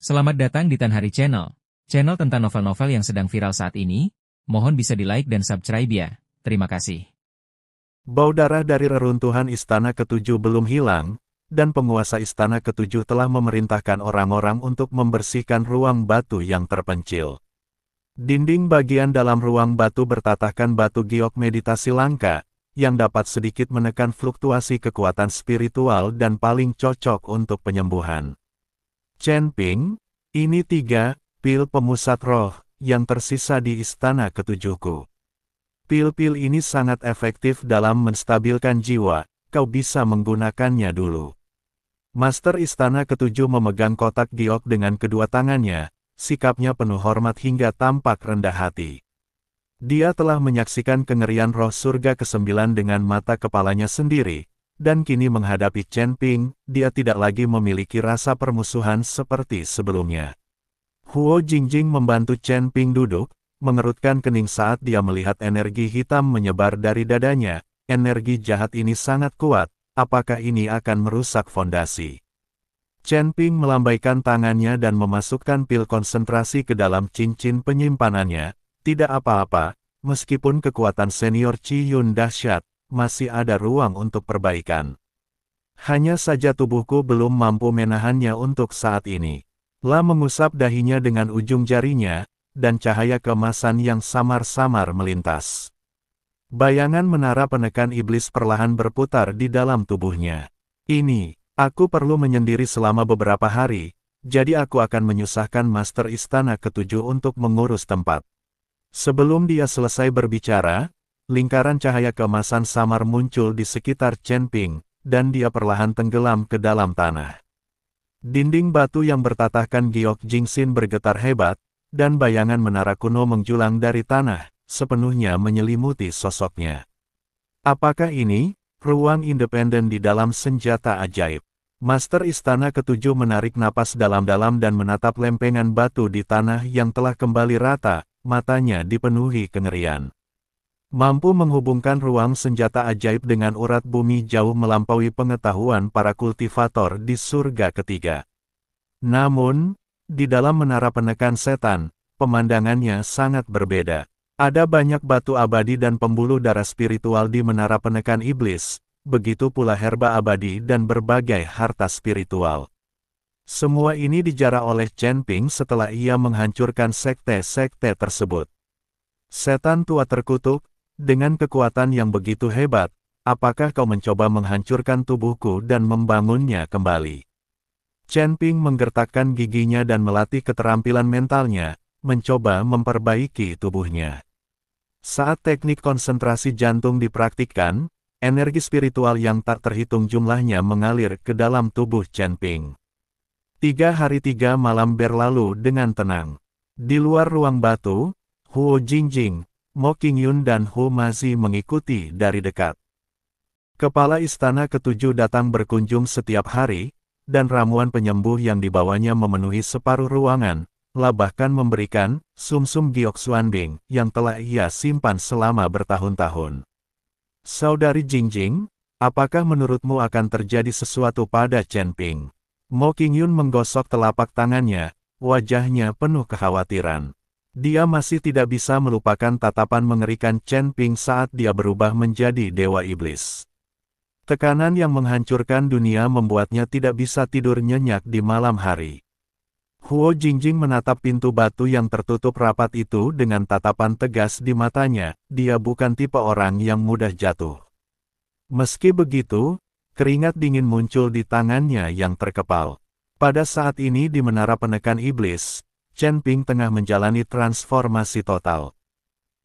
Selamat datang di Tan Hari Channel. Channel tentang novel-novel yang sedang viral saat ini. Mohon bisa di-like dan subscribe ya. Terima kasih. Bau darah dari reruntuhan Istana Ketujuh belum hilang, dan penguasa Istana Ketujuh telah memerintahkan orang-orang untuk membersihkan ruang batu yang terpencil. Dinding bagian dalam ruang batu bertatahkan batu giok meditasi langka, yang dapat sedikit menekan fluktuasi kekuatan spiritual dan paling cocok untuk penyembuhan. Chen Ping, ini 3 pil pemusat roh yang tersisa di Istana Ketujuhku. Pil-pil ini sangat efektif dalam menstabilkan jiwa, kau bisa menggunakannya dulu. Master Istana Ketujuh memegang kotak giok dengan kedua tangannya, sikapnya penuh hormat hingga tampak rendah hati. Dia telah menyaksikan kengerian roh surga ke-9 dengan mata kepalanya sendiri, dan kini menghadapi Chen Ping, dia tidak lagi memiliki rasa permusuhan seperti sebelumnya. Huo Jingjing membantu Chen Ping duduk, mengerutkan kening saat dia melihat energi hitam menyebar dari dadanya. Energi jahat ini sangat kuat, apakah ini akan merusak fondasi? Chen Ping melambaikan tangannya dan memasukkan pil konsentrasi ke dalam cincin penyimpanannya. Tidak apa-apa, meskipun kekuatan senior Qi Yun dahsyat, masih ada ruang untuk perbaikan. Hanya saja tubuhku belum mampu menahannya untuk saat ini. La mengusap dahinya dengan ujung jarinya, dan cahaya keemasan yang samar-samar melintas. Bayangan menara penekan iblis perlahan berputar di dalam tubuhnya. Ini, aku perlu menyendiri selama beberapa hari, jadi aku akan menyusahkan Master Istana Ketujuh untuk mengurus tempat. Sebelum dia selesai berbicara, lingkaran cahaya keemasan samar muncul di sekitar Chen Ping, dan dia perlahan tenggelam ke dalam tanah. Dinding batu yang bertatahkan giok Jingxin bergetar hebat, dan bayangan menara kuno menjulang dari tanah, sepenuhnya menyelimuti sosoknya. Apakah ini ruang independen di dalam senjata ajaib? Master Istana Ketujuh menarik napas dalam-dalam dan menatap lempengan batu di tanah yang telah kembali rata, matanya dipenuhi kengerian. Mampu menghubungkan ruang senjata ajaib dengan urat bumi jauh melampaui pengetahuan para kultivator di surga ketiga. Namun, di dalam menara penekan setan, pemandangannya sangat berbeda. Ada banyak batu abadi dan pembuluh darah spiritual di menara penekan iblis, begitu pula herba abadi dan berbagai harta spiritual. Semua ini dijarah oleh Chen Ping setelah ia menghancurkan sekte-sekte tersebut. Setan tua terkutuk, dengan kekuatan yang begitu hebat, apakah kau mencoba menghancurkan tubuhku dan membangunnya kembali? Chen Ping menggertakkan giginya dan melatih keterampilan mentalnya, mencoba memperbaiki tubuhnya. Saat teknik konsentrasi jantung dipraktikkan, energi spiritual yang tak terhitung jumlahnya mengalir ke dalam tubuh Chen Ping. 3 hari 3 malam berlalu dengan tenang. Di luar ruang batu, Huo Jingjing, Mo Qingyun dan Hu Mazi mengikuti dari dekat. Kepala Istana Ketujuh datang berkunjung setiap hari, dan ramuan penyembuh yang dibawanya memenuhi separuh ruangan, bahkan memberikan sumsum giok Xuanbing yang telah ia simpan selama bertahun-tahun. Saudari Jingjing, apakah menurutmu akan terjadi sesuatu pada Chen Ping? Mo Qingyun menggosok telapak tangannya, wajahnya penuh kekhawatiran. Dia masih tidak bisa melupakan tatapan mengerikan Chen Ping saat dia berubah menjadi dewa iblis. Tekanan yang menghancurkan dunia membuatnya tidak bisa tidur nyenyak di malam hari. Huo Jingjing menatap pintu batu yang tertutup rapat itu dengan tatapan tegas di matanya, dia bukan tipe orang yang mudah jatuh. Meski begitu, keringat dingin muncul di tangannya yang terkepal. Pada saat ini di menara penekan iblis, Chen Ping tengah menjalani transformasi total.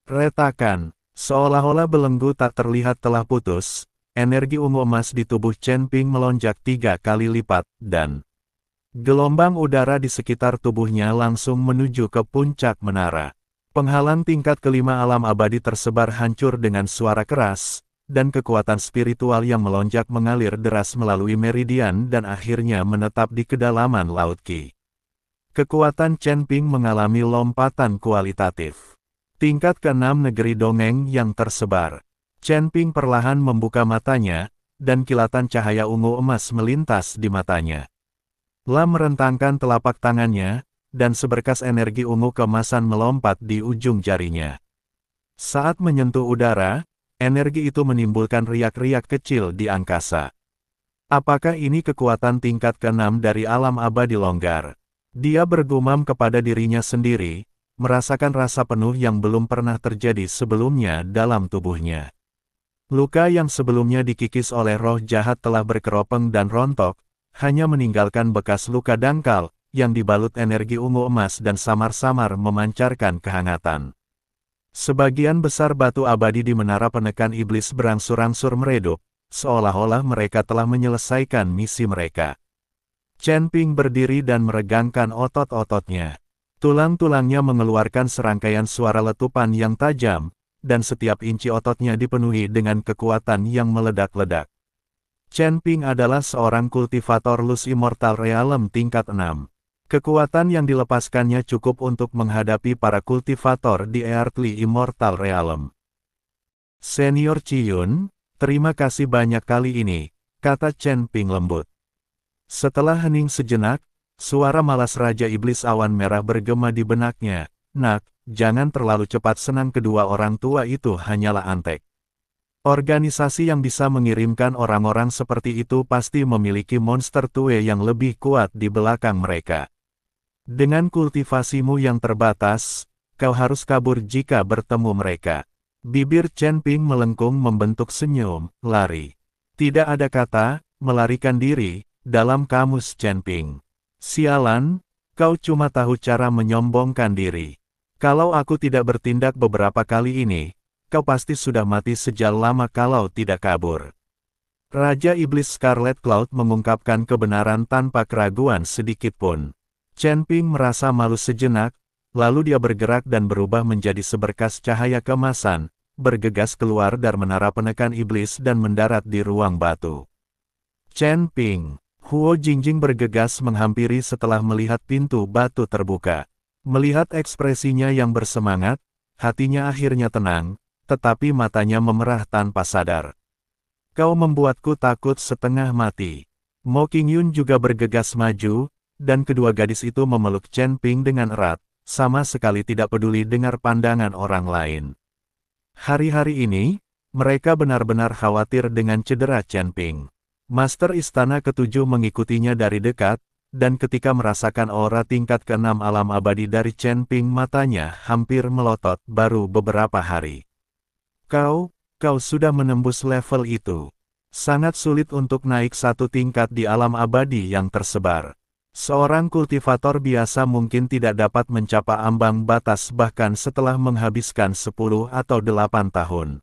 Retakan, seolah-olah belenggu tak terlihat telah putus, energi ungu emas di tubuh Chen Ping melonjak 3 kali lipat, dan gelombang udara di sekitar tubuhnya langsung menuju ke puncak menara. Penghalang tingkat kelima alam abadi tersebar hancur dengan suara keras, dan kekuatan spiritual yang melonjak mengalir deras melalui meridian dan akhirnya menetap di kedalaman Laut Qi. Kekuatan Chen Ping mengalami lompatan kualitatif. Tingkat ke-6 negeri dongeng yang tersebar. Chen Ping perlahan membuka matanya, dan kilatan cahaya ungu emas melintas di matanya. La merentangkan telapak tangannya, dan seberkas energi ungu keemasan melompat di ujung jarinya. Saat menyentuh udara, energi itu menimbulkan riak-riak kecil di angkasa. Apakah ini kekuatan tingkat ke-6 dari alam abadi longgar? Dia bergumam kepada dirinya sendiri, merasakan rasa penuh yang belum pernah terjadi sebelumnya dalam tubuhnya. Luka yang sebelumnya dikikis oleh roh jahat telah berkeropeng dan rontok, hanya meninggalkan bekas luka dangkal, yang dibalut energi ungu emas dan samar-samar memancarkan kehangatan. Sebagian besar batu abadi di menara penekan iblis berangsur-angsur meredup, seolah-olah mereka telah menyelesaikan misi mereka. Chen Ping berdiri dan meregangkan otot-ototnya. Tulang-tulangnya mengeluarkan serangkaian suara letupan yang tajam, dan setiap inci ototnya dipenuhi dengan kekuatan yang meledak-ledak. Chen Ping adalah seorang kultivator Luz Immortal Realm tingkat 6. Kekuatan yang dilepaskannya cukup untuk menghadapi para kultivator di Earthly Immortal Realm. Senior Ciyun, terima kasih banyak kali ini, kata Chen Ping lembut. Setelah hening sejenak, suara malas Raja Iblis Awan Merah bergema di benaknya, "Nak, jangan terlalu cepat senang, kedua orang tua itu hanyalah antek. Organisasi yang bisa mengirimkan orang-orang seperti itu pasti memiliki monster tue yang lebih kuat di belakang mereka. Dengan kultivasimu yang terbatas, kau harus kabur jika bertemu mereka." Bibir Chen Ping melengkung membentuk senyum, lari. Tidak ada kata, melarikan diri, dalam kamus Chen Ping. Sialan, kau cuma tahu cara menyombongkan diri. Kalau aku tidak bertindak beberapa kali ini, kau pasti sudah mati sejak lama kalau tidak kabur. Raja Iblis Scarlet Cloud mengungkapkan kebenaran tanpa keraguan sedikitpun. Chen Ping merasa malu sejenak, lalu dia bergerak dan berubah menjadi seberkas cahaya keemasan, bergegas keluar dari menara penekan iblis dan mendarat di ruang batu. Chen Ping, Huo Jingjing bergegas menghampiri setelah melihat pintu batu terbuka. Melihat ekspresinya yang bersemangat, hatinya akhirnya tenang, tetapi matanya memerah tanpa sadar. Kau membuatku takut setengah mati. Mo Qingyun juga bergegas maju, dan kedua gadis itu memeluk Chen Ping dengan erat, sama sekali tidak peduli dengar pandangan orang lain. Hari-hari ini, mereka benar-benar khawatir dengan cedera Chen Ping. Master Istana Ketujuh mengikutinya dari dekat, dan ketika merasakan aura tingkat ke-6 alam abadi dari Chen Ping, matanya hampir melotot baru beberapa hari. Kau sudah menembus level itu. Sangat sulit untuk naik satu tingkat di alam abadi yang tersebar. Seorang kultivator biasa mungkin tidak dapat mencapai ambang batas bahkan setelah menghabiskan 10 atau 8 tahun.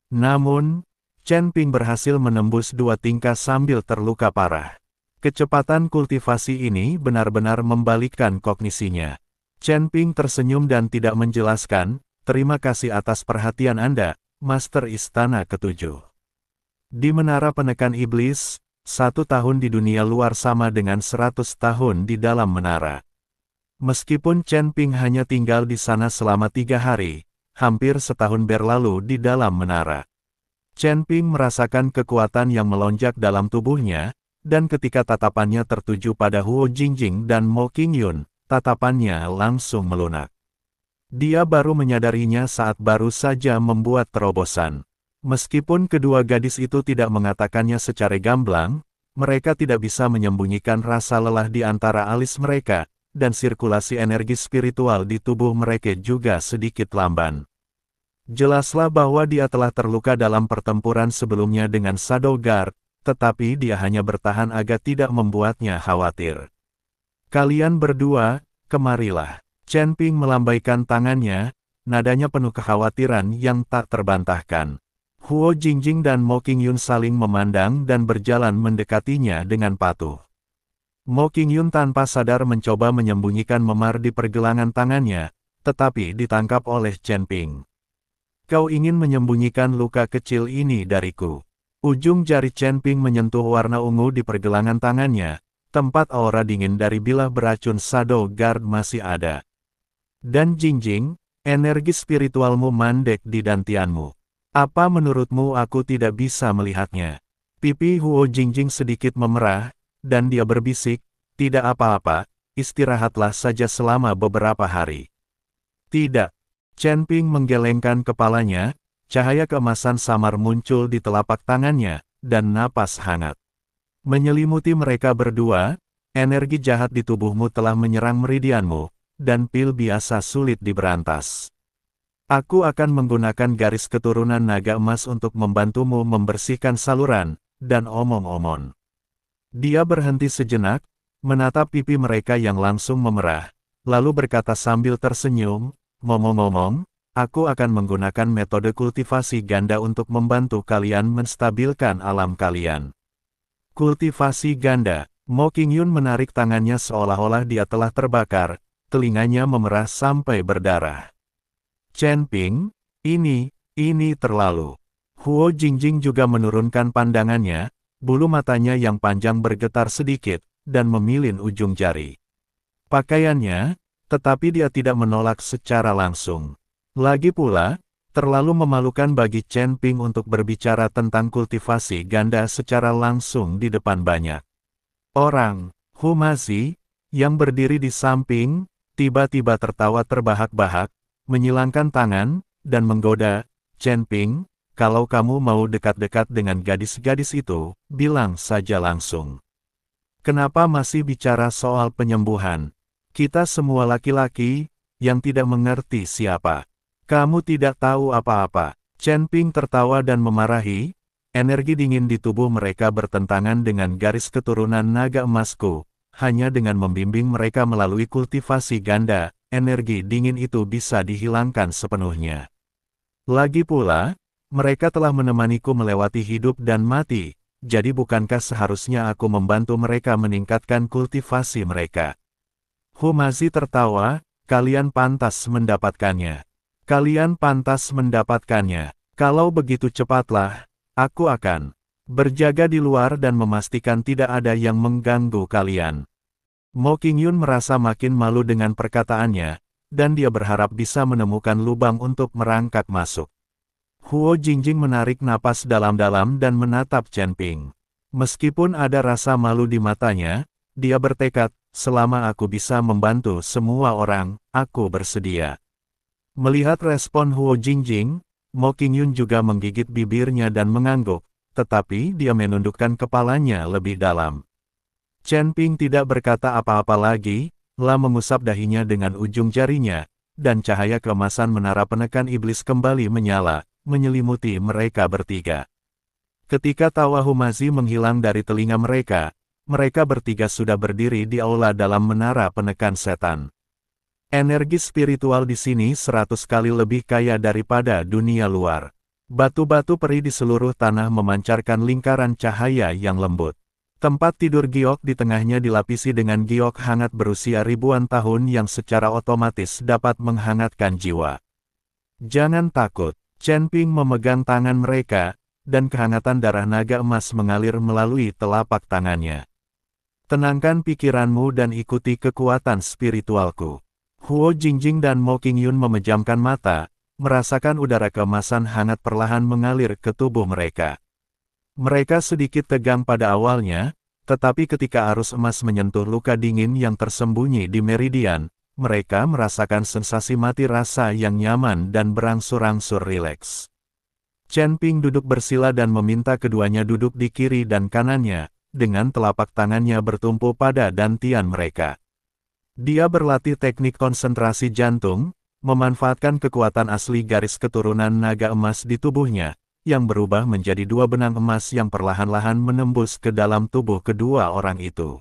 Namun, Chen Ping berhasil menembus 2 tingkat sambil terluka parah. Kecepatan kultivasi ini benar-benar membalikkan kognisinya. Chen Ping tersenyum dan tidak menjelaskan, "Terima kasih atas perhatian Anda, Master Istana Ketujuh." Di menara penekan iblis, 1 tahun di dunia luar sama dengan 100 tahun di dalam menara. Meskipun Chen Ping hanya tinggal di sana selama 3 hari, hampir setahun berlalu di dalam menara. Chen Ping merasakan kekuatan yang melonjak dalam tubuhnya, dan ketika tatapannya tertuju pada Huo Jingjing dan Mo Qingyun, tatapannya langsung melunak. Dia baru menyadarinya saat baru saja membuat terobosan. Meskipun kedua gadis itu tidak mengatakannya secara gamblang, mereka tidak bisa menyembunyikan rasa lelah di antara alis mereka, dan sirkulasi energi spiritual di tubuh mereka juga sedikit lamban. Jelaslah bahwa dia telah terluka dalam pertempuran sebelumnya dengan Shadow Guard, tetapi dia hanya bertahan agar tidak membuatnya khawatir. "Kalian berdua, kemarilah." Chen Ping melambaikan tangannya, nadanya penuh kekhawatiran yang tak terbantahkan. Huo Jingjing dan Mo Qingyun saling memandang dan berjalan mendekatinya dengan patuh. Mo Qingyun tanpa sadar mencoba menyembunyikan memar di pergelangan tangannya, tetapi ditangkap oleh Chen Ping. "Kau ingin menyembunyikan luka kecil ini dariku." Ujung jari Chen Ping menyentuh warna ungu di pergelangan tangannya, tempat aura dingin dari bilah beracun Shadow Guard masih ada. "Dan Jingjing, energi spiritualmu mandek di dantianmu. Apa menurutmu aku tidak bisa melihatnya?" Pipi Huo Jingjing sedikit memerah, dan dia berbisik, Tidak apa-apa, istirahatlah saja selama beberapa hari. Tidak. Chen Ping menggelengkan kepalanya, cahaya keemasan samar muncul di telapak tangannya, dan napas hangat menyelimuti mereka berdua. Energi jahat di tubuhmu telah menyerang meridianmu, dan pil biasa sulit diberantas. Aku akan menggunakan garis keturunan naga emas untuk membantumu membersihkan saluran, dan omong-omong. Dia berhenti sejenak, menatap pipi mereka yang langsung memerah, lalu berkata sambil tersenyum, ngomong-ngomong, aku akan menggunakan metode kultivasi ganda untuk membantu kalian menstabilkan alam kalian. Kultivasi ganda. Mo Qingyun menarik tangannya seolah-olah dia telah terbakar, telinganya memerah sampai berdarah. Chen Ping, ini terlalu. Huo Jingjing juga menurunkan pandangannya, bulu matanya yang panjang bergetar sedikit, dan memilin ujung jari. Pakaiannya, tetapi dia tidak menolak secara langsung. Lagi pula, terlalu memalukan bagi Chen Ping untuk berbicara tentang kultivasi ganda secara langsung di depan banyak orang. Hu Mazi, yang berdiri di samping, tiba-tiba tertawa terbahak-bahak, menyilangkan tangan, dan menggoda, Chen Ping, kalau kamu mau dekat-dekat dengan gadis-gadis itu, bilang saja langsung. Kenapa masih bicara soal penyembuhan? Kita semua laki-laki, yang tidak mengerti siapa. Kamu tidak tahu apa-apa. Chen Ping tertawa dan memarahi. Energi dingin di tubuh mereka bertentangan dengan garis keturunan naga emasku. Hanya dengan membimbing mereka melalui kultivasi ganda, energi dingin itu bisa dihilangkan sepenuhnya. Lagi pula, mereka telah menemaniku melewati hidup dan mati, jadi bukankah seharusnya aku membantu mereka meningkatkan kultivasi mereka? Hu Mazi tertawa, kalian pantas mendapatkannya. Kalian pantas mendapatkannya. Kalau begitu cepatlah, aku akan berjaga di luar dan memastikan tidak ada yang mengganggu kalian. Mo Qingyun merasa makin malu dengan perkataannya, dan dia berharap bisa menemukan lubang untuk merangkak masuk. Huo Jingjing menarik napas dalam-dalam dan menatap Chen Ping. Meskipun ada rasa malu di matanya, dia bertekad, selama aku bisa membantu semua orang, aku bersedia. Melihat respon Huo Jingjing, Mo Qingyun juga menggigit bibirnya dan mengangguk, tetapi dia menundukkan kepalanya lebih dalam. Chen Ping tidak berkata apa-apa lagi, lah mengusap dahinya dengan ujung jarinya, dan cahaya keemasan menara penekan iblis kembali menyala, menyelimuti mereka bertiga. Ketika tawa Hu Mazi menghilang dari telinga mereka, mereka bertiga sudah berdiri di aula dalam menara penekan setan. Energi spiritual di sini 100 kali lebih kaya daripada dunia luar. Batu-batu peri di seluruh tanah memancarkan lingkaran cahaya yang lembut. Tempat tidur giok di tengahnya dilapisi dengan giok hangat berusia ribuan tahun yang secara otomatis dapat menghangatkan jiwa. Jangan takut, Chen Ping memegang tangan mereka, dan kehangatan darah naga emas mengalir melalui telapak tangannya. Tenangkan pikiranmu dan ikuti kekuatan spiritualku. Huo Jingjing dan Mo Qingyun memejamkan mata, merasakan udara keemasan hangat perlahan mengalir ke tubuh mereka. Mereka sedikit tegang pada awalnya, tetapi ketika arus emas menyentuh luka dingin yang tersembunyi di meridian, mereka merasakan sensasi mati rasa yang nyaman dan berangsur-angsur rileks. Chen Ping duduk bersila dan meminta keduanya duduk di kiri dan kanannya, dengan telapak tangannya bertumpu pada dantian mereka. Dia berlatih teknik konsentrasi jantung, memanfaatkan kekuatan asli garis keturunan naga emas di tubuhnya, yang berubah menjadi dua benang emas yang perlahan-lahan menembus ke dalam tubuh kedua orang itu.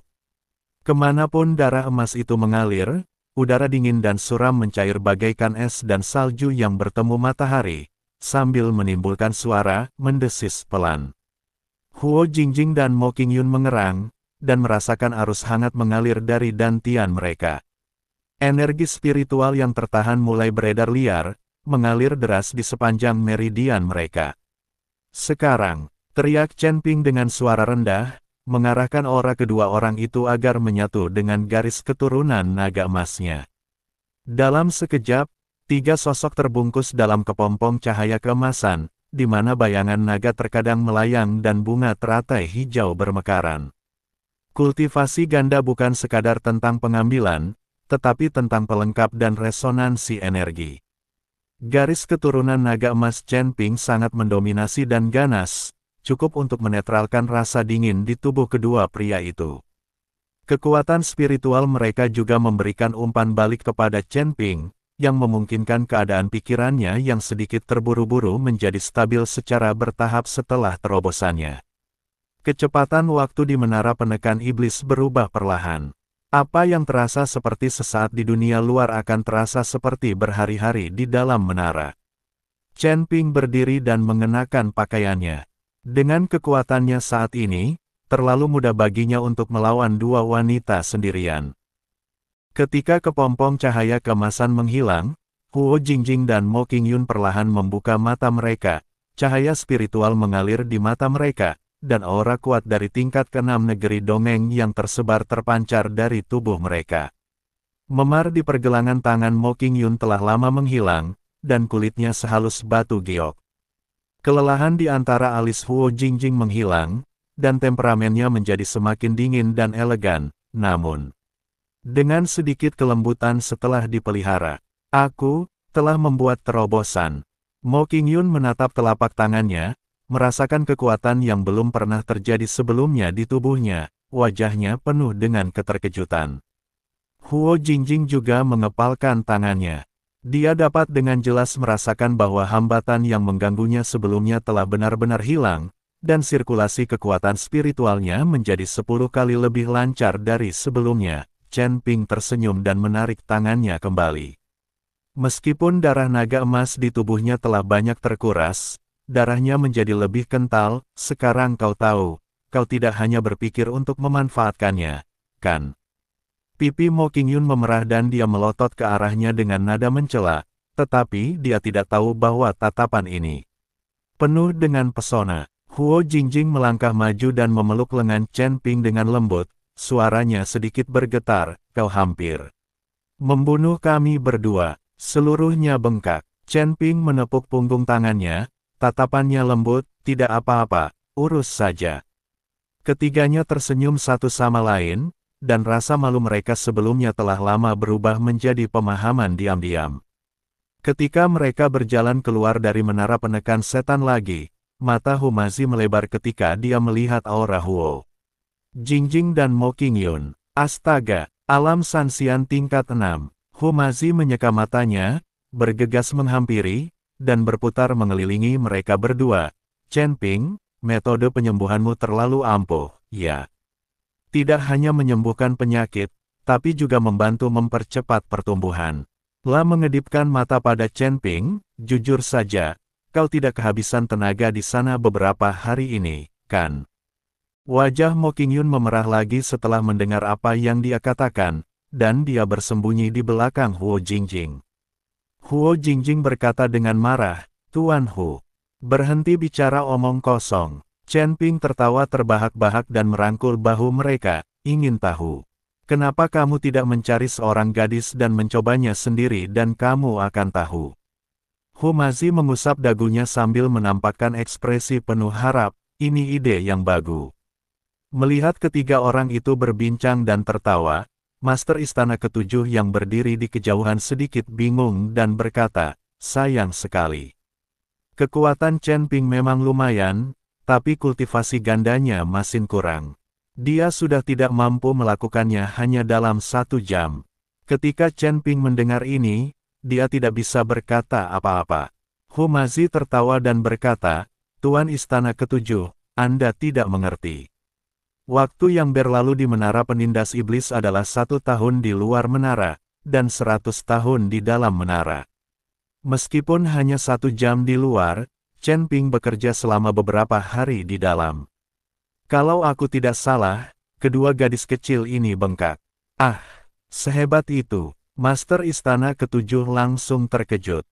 Kemanapun darah emas itu mengalir, udara dingin dan suram mencair bagaikan es dan salju yang bertemu matahari, sambil menimbulkan suara mendesis pelan. Huo Jingjing dan Mo Qingyun mengerang, dan merasakan arus hangat mengalir dari dantian mereka. Energi spiritual yang tertahan mulai beredar liar, mengalir deras di sepanjang meridian mereka. Sekarang, teriak Chen Ping dengan suara rendah, mengarahkan aura kedua orang itu agar menyatu dengan garis keturunan naga emasnya. Dalam sekejap, tiga sosok terbungkus dalam kepompong cahaya keemasan, di mana bayangan naga terkadang melayang dan bunga teratai hijau bermekaran. Kultivasi ganda bukan sekadar tentang pengambilan, tetapi tentang pelengkap dan resonansi energi. Garis keturunan naga emas Chen Ping sangat mendominasi dan ganas, cukup untuk menetralkan rasa dingin di tubuh kedua pria itu. Kekuatan spiritual mereka juga memberikan umpan balik kepada Chen Ping, yang memungkinkan keadaan pikirannya yang sedikit terburu-buru menjadi stabil secara bertahap setelah terobosannya. Kecepatan waktu di menara penekan iblis berubah perlahan. Apa yang terasa seperti sesaat di dunia luar akan terasa seperti berhari-hari di dalam menara. Chen Ping berdiri dan mengenakan pakaiannya. Dengan kekuatannya saat ini, terlalu mudah baginya untuk melawan dua wanita sendirian. Ketika kepompong cahaya keemasan menghilang, Huo Jingjing dan Mo Qingyun perlahan membuka mata mereka. Cahaya spiritual mengalir di mata mereka, dan aura kuat dari tingkat ke-6 negeri dongeng yang tersebar terpancar dari tubuh mereka. Memar di pergelangan tangan Mo Qingyun telah lama menghilang, dan kulitnya sehalus batu giok. Kelelahan di antara alis Huo Jingjing menghilang, dan temperamennya menjadi semakin dingin dan elegan, namun dengan sedikit kelembutan setelah dipelihara. Aku telah membuat terobosan. Mo Qingyun menatap telapak tangannya, merasakan kekuatan yang belum pernah terjadi sebelumnya di tubuhnya, wajahnya penuh dengan keterkejutan. Huo Jingjing juga mengepalkan tangannya. Dia dapat dengan jelas merasakan bahwa hambatan yang mengganggunya sebelumnya telah benar-benar hilang, dan sirkulasi kekuatan spiritualnya menjadi 10 kali lebih lancar dari sebelumnya. Chen Ping tersenyum dan menarik tangannya kembali. Meskipun darah naga emas di tubuhnya telah banyak terkuras, darahnya menjadi lebih kental. Sekarang kau tahu, kau tidak hanya berpikir untuk memanfaatkannya, kan? Pipi Mo Qingyun memerah dan dia melotot ke arahnya dengan nada mencela, tetapi dia tidak tahu bahwa tatapan ini penuh dengan pesona. Huo Jingjing melangkah maju dan memeluk lengan Chen Ping dengan lembut, suaranya sedikit bergetar, kau hampir membunuh kami berdua. Seluruhnya bengkak. Chen Ping menepuk punggung tangannya, tatapannya lembut, tidak apa-apa, urus saja. Ketiganya tersenyum satu sama lain, dan rasa malu mereka sebelumnya telah lama berubah menjadi pemahaman diam-diam. Ketika mereka berjalan keluar dari menara penekan setan lagi, mata Humazi melebar ketika dia melihat aura Huo Jingjing dan Mo Qingyun. Astaga, alam sansian tingkat 6. Humazi menyeka matanya, bergegas menghampiri, dan berputar mengelilingi mereka berdua. Chen Ping, metode penyembuhanmu terlalu ampuh, ya. Tidak hanya menyembuhkan penyakit, tapi juga membantu mempercepat pertumbuhan. La mengedipkan mata pada Chen Ping, jujur saja, kau tidak kehabisan tenaga di sana beberapa hari ini, kan? Wajah Mo Qingyun memerah lagi setelah mendengar apa yang dia katakan, dan dia bersembunyi di belakang Huo Jingjing. Huo Jingjing berkata dengan marah, Tuan Hu, berhenti bicara omong kosong. Chen Ping tertawa terbahak-bahak dan merangkul bahu mereka, ingin tahu, kenapa kamu tidak mencari seorang gadis dan mencobanya sendiri dan kamu akan tahu. Humazi mengusap dagunya sambil menampakkan ekspresi penuh harap, ini ide yang bagus. Melihat ketiga orang itu berbincang dan tertawa, Master Istana Ketujuh yang berdiri di kejauhan sedikit bingung dan berkata, sayang sekali. Kekuatan Chen Ping memang lumayan, tapi kultivasi gandanya masih kurang. Dia sudah tidak mampu melakukannya hanya dalam 1 jam. Ketika Chen Ping mendengar ini, dia tidak bisa berkata apa-apa. Humazi tertawa dan berkata, Tuan Istana Ketujuh, Anda tidak mengerti. Waktu yang berlalu di menara penindas iblis adalah 1 tahun di luar menara, dan 100 tahun di dalam menara. Meskipun hanya 1 jam di luar, Chen Ping bekerja selama beberapa hari di dalam. Kalau aku tidak salah, kedua gadis kecil ini bengkak. Ah, sehebat itu. Master Istana Ketujuh langsung terkejut.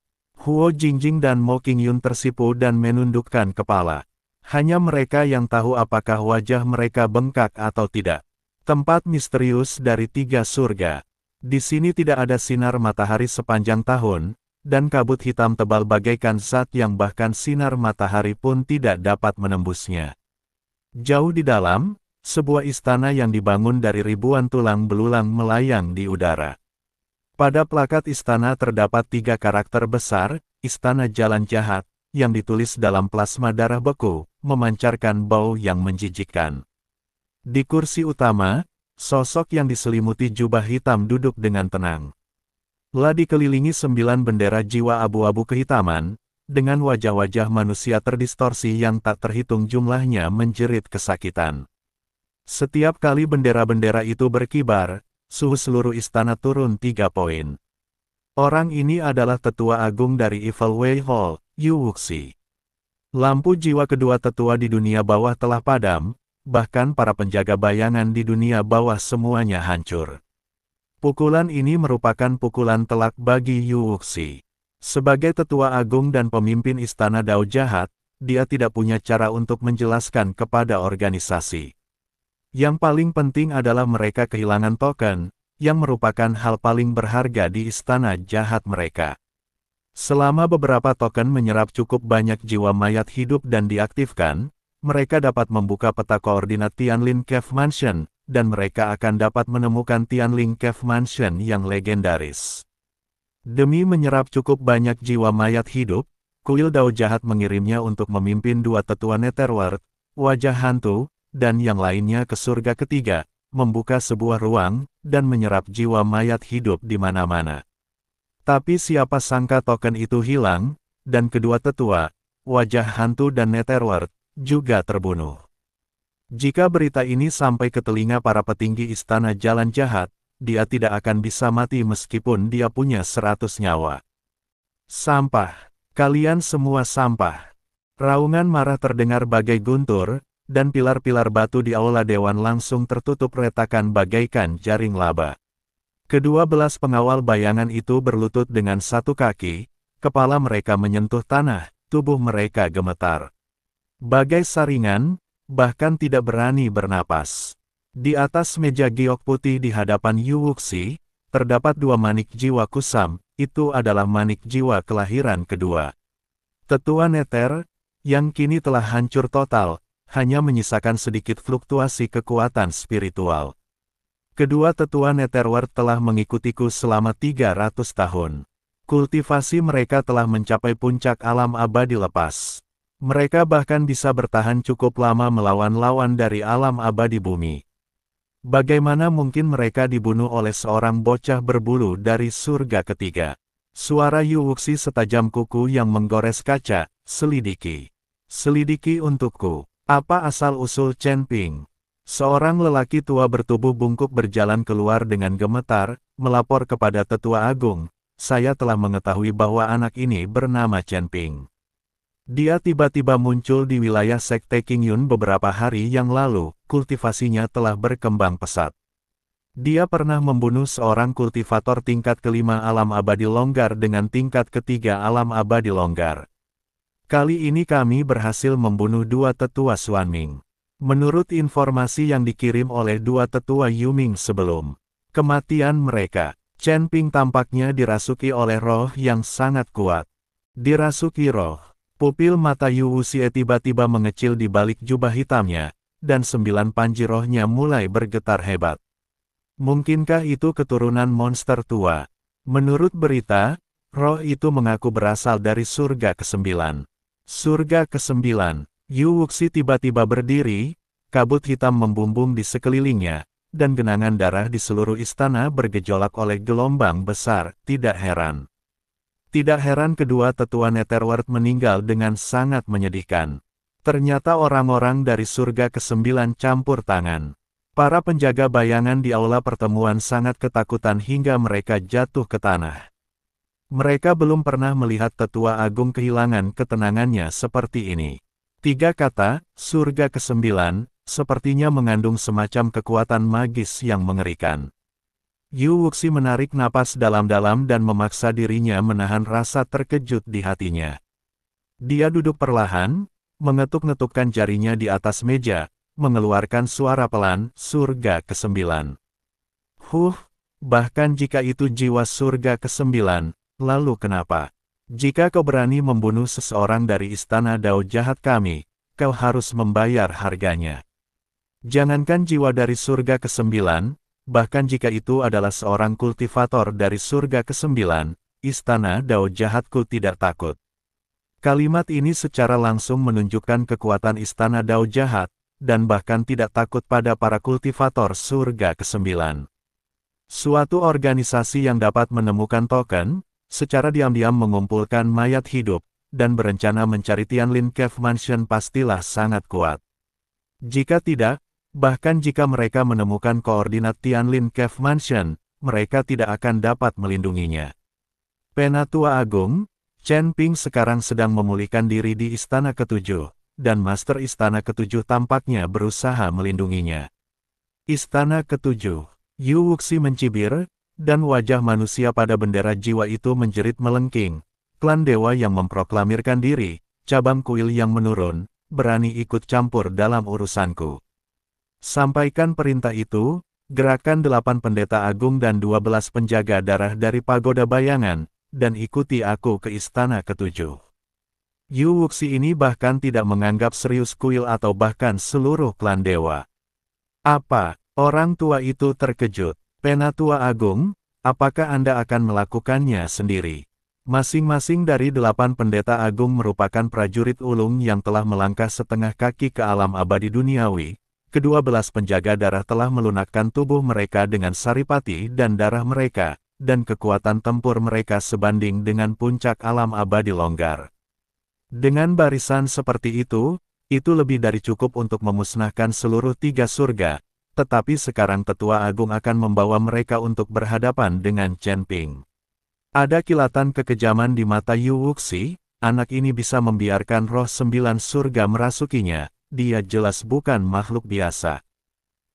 Huo Jingjing dan Mo Qingyun tersipu dan menundukkan kepala. Hanya mereka yang tahu apakah wajah mereka bengkak atau tidak. Tempat misterius dari 3 surga. Di sini tidak ada sinar matahari sepanjang tahun, dan kabut hitam tebal bagaikan zat yang bahkan sinar matahari pun tidak dapat menembusnya. Jauh di dalam, sebuah istana yang dibangun dari ribuan tulang belulang melayang di udara. Pada plakat istana terdapat 3 karakter besar, Istana Jalan Jahat, yang ditulis dalam plasma darah beku, memancarkan bau yang menjijikkan. Di kursi utama, sosok yang diselimuti jubah hitam duduk dengan tenang. Dikelilingi 9 bendera jiwa abu-abu kehitaman, dengan wajah-wajah manusia terdistorsi yang tak terhitung jumlahnya menjerit kesakitan. Setiap kali bendera-bendera itu berkibar, suhu seluruh istana turun 3 poin. Orang ini adalah tetua agung dari Evil Way Hall, Yu Wuxi. Lampu jiwa kedua tetua di dunia bawah telah padam, bahkan para penjaga bayangan di dunia bawah semuanya hancur. Pukulan ini merupakan pukulan telak bagi Yu Wuxi. Sebagai tetua agung dan pemimpin istana Dao Jahat, dia tidak punya cara untuk menjelaskan kepada organisasi. Yang paling penting adalah mereka kehilangan token, yang merupakan hal paling berharga di istana jahat mereka. Selama beberapa token menyerap cukup banyak jiwa mayat hidup dan diaktifkan, mereka dapat membuka peta koordinat Tianlin Cave Mansion, dan mereka akan dapat menemukan Tianlin Cave Mansion yang legendaris. Demi menyerap cukup banyak jiwa mayat hidup, kuil Dao Jahat mengirimnya untuk memimpin 2 tetua Netherworld, wajah hantu, dan yang lainnya ke surga ketiga, membuka sebuah ruang, dan menyerap jiwa mayat hidup di mana-mana. Tapi siapa sangka token itu hilang, dan kedua tetua, wajah hantu dan Netherworld, juga terbunuh. Jika berita ini sampai ke telinga para petinggi istana Jalan Jahat, dia tidak akan bisa mati meskipun dia punya 100 nyawa. Sampah. Kalian semua sampah. Raungan marah terdengar bagai guntur, dan pilar-pilar batu di aula dewan langsung tertutup retakan bagaikan jaring laba. Kedua belas pengawal bayangan itu berlutut dengan satu kaki, kepala mereka menyentuh tanah, tubuh mereka gemetar. Bagai saringan, bahkan tidak berani bernapas. Di atas meja giok putih di hadapan Yu Wuxi, terdapat 2 manik jiwa kusam, itu adalah manik jiwa kelahiran kedua. Tetua Nether, yang kini telah hancur total, hanya menyisakan sedikit fluktuasi kekuatan spiritual. Kedua tetua Netherworld telah mengikutiku selama 300 tahun. Kultivasi mereka telah mencapai puncak alam abadi lepas. Mereka bahkan bisa bertahan cukup lama melawan lawan dari alam abadi bumi. Bagaimana mungkin mereka dibunuh oleh seorang bocah berbulu dari surga ketiga? Suara Yu Wuxi setajam kuku yang menggores kaca, selidiki. Selidiki untukku. Apa asal-usul Chen Ping? Seorang lelaki tua bertubuh bungkuk berjalan keluar dengan gemetar, melapor kepada tetua agung, saya telah mengetahui bahwa anak ini bernama Chen Ping. Dia tiba-tiba muncul di wilayah Sekte Qingyun beberapa hari yang lalu, kultivasinya telah berkembang pesat. Dia pernah membunuh seorang kultivator tingkat kelima alam abadi longgar dengan tingkat ketiga alam abadi longgar. Kali ini kami berhasil membunuh 2 tetua Xuanming. Menurut informasi yang dikirim oleh 2 tetua Yuming sebelum kematian mereka, Chen Ping tampaknya dirasuki oleh roh yang sangat kuat. Dirasuki roh. Pupil mata Yu Wuxi tiba-tiba mengecil di balik jubah hitamnya, dan 9 panji rohnya mulai bergetar hebat. Mungkinkah itu keturunan monster tua? Menurut berita, roh itu mengaku berasal dari surga ke-9. Surga ke-9, Yu Wuxi tiba-tiba berdiri, kabut hitam membumbung di sekelilingnya, dan genangan darah di seluruh istana bergejolak oleh gelombang besar, tidak heran. Tidak heran kedua tetua Netherworld meninggal dengan sangat menyedihkan. Ternyata orang-orang dari surga ke-9 campur tangan. Para penjaga bayangan di aula pertemuan sangat ketakutan hingga mereka jatuh ke tanah. Mereka belum pernah melihat tetua agung kehilangan ketenangannya seperti ini. 3 kata, surga ke-9, sepertinya mengandung semacam kekuatan magis yang mengerikan. Yu Wuxi menarik napas dalam-dalam dan memaksa dirinya menahan rasa terkejut di hatinya. Dia duduk perlahan, mengetuk-ngetukkan jarinya di atas meja, mengeluarkan suara pelan, surga ke-9. Bahkan jika itu jiwa surga ke-9, lalu kenapa? Jika kau berani membunuh seseorang dari istana Dao Jahat kami, kau harus membayar harganya. Jangankan jiwa dari surga ke-9, bahkan jika itu adalah seorang kultivator dari surga ke-9, istana Dao jahatku tidak takut. Kalimat ini secara langsung menunjukkan kekuatan istana Dao jahat, dan bahkan tidak takut pada para kultivator surga ke-9. Suatu organisasi yang dapat menemukan token, secara diam-diam mengumpulkan mayat hidup, dan berencana mencari Tianlin Cave Mansion pastilah sangat kuat. Jika tidak, bahkan jika mereka menemukan koordinat Tianlin Cave Mansion, mereka tidak akan dapat melindunginya. Penatua Agung, Chen Ping sekarang sedang memulihkan diri di Istana ke-7, dan Master Istana ke-7 tampaknya berusaha melindunginya. Istana ke-7, Yu Wuxi mencibir, dan wajah manusia pada bendera jiwa itu menjerit melengking. Klan dewa yang memproklamirkan diri, cabang kuil yang menurun, berani ikut campur dalam urusanku. Sampaikan perintah itu, gerakan 8 pendeta agung dan 12 penjaga darah dari pagoda bayangan, dan ikuti aku ke istana ke-7. Yu Wuxi ini bahkan tidak menganggap serius kuil atau bahkan seluruh klan dewa. Apa? Orang tua itu terkejut. Penatua Agung, apakah Anda akan melakukannya sendiri? Masing-masing dari 8 pendeta agung merupakan prajurit ulung yang telah melangkah setengah kaki ke alam abadi duniawi. Ke-12 penjaga darah telah melunakkan tubuh mereka dengan saripati dan darah mereka, dan kekuatan tempur mereka sebanding dengan puncak alam abadi longgar. Dengan barisan seperti itu lebih dari cukup untuk memusnahkan seluruh 3 surga, tetapi sekarang Tetua Agung akan membawa mereka untuk berhadapan dengan Chen Ping. Ada kilatan kekejaman di mata Yu Wuxi, anak ini bisa membiarkan roh 9 surga merasukinya. Dia jelas bukan makhluk biasa.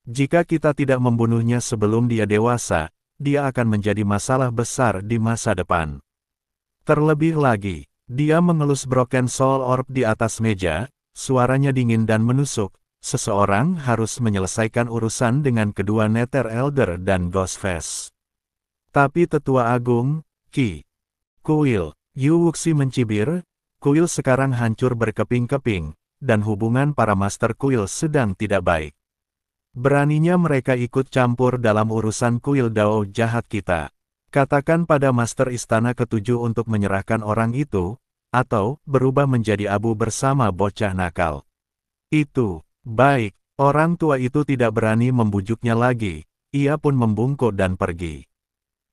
Jika kita tidak membunuhnya sebelum dia dewasa, dia akan menjadi masalah besar di masa depan. Terlebih lagi, dia mengelus Broken Soul Orb di atas meja, suaranya dingin dan menusuk. Seseorang harus menyelesaikan urusan dengan kedua Nether Elder dan Ghostface. Tapi Tetua Agung, Kuil, Yu Wuxi mencibir, kuil sekarang hancur berkeping-keping, dan hubungan para master kuil sedang tidak baik. Beraninya mereka ikut campur dalam urusan kuil Dao jahat kita. Katakan pada master istana ke-7 untuk menyerahkan orang itu, atau berubah menjadi abu bersama bocah nakal. Itu, baik, orang tua itu tidak berani membujuknya lagi, ia pun membungkuk dan pergi.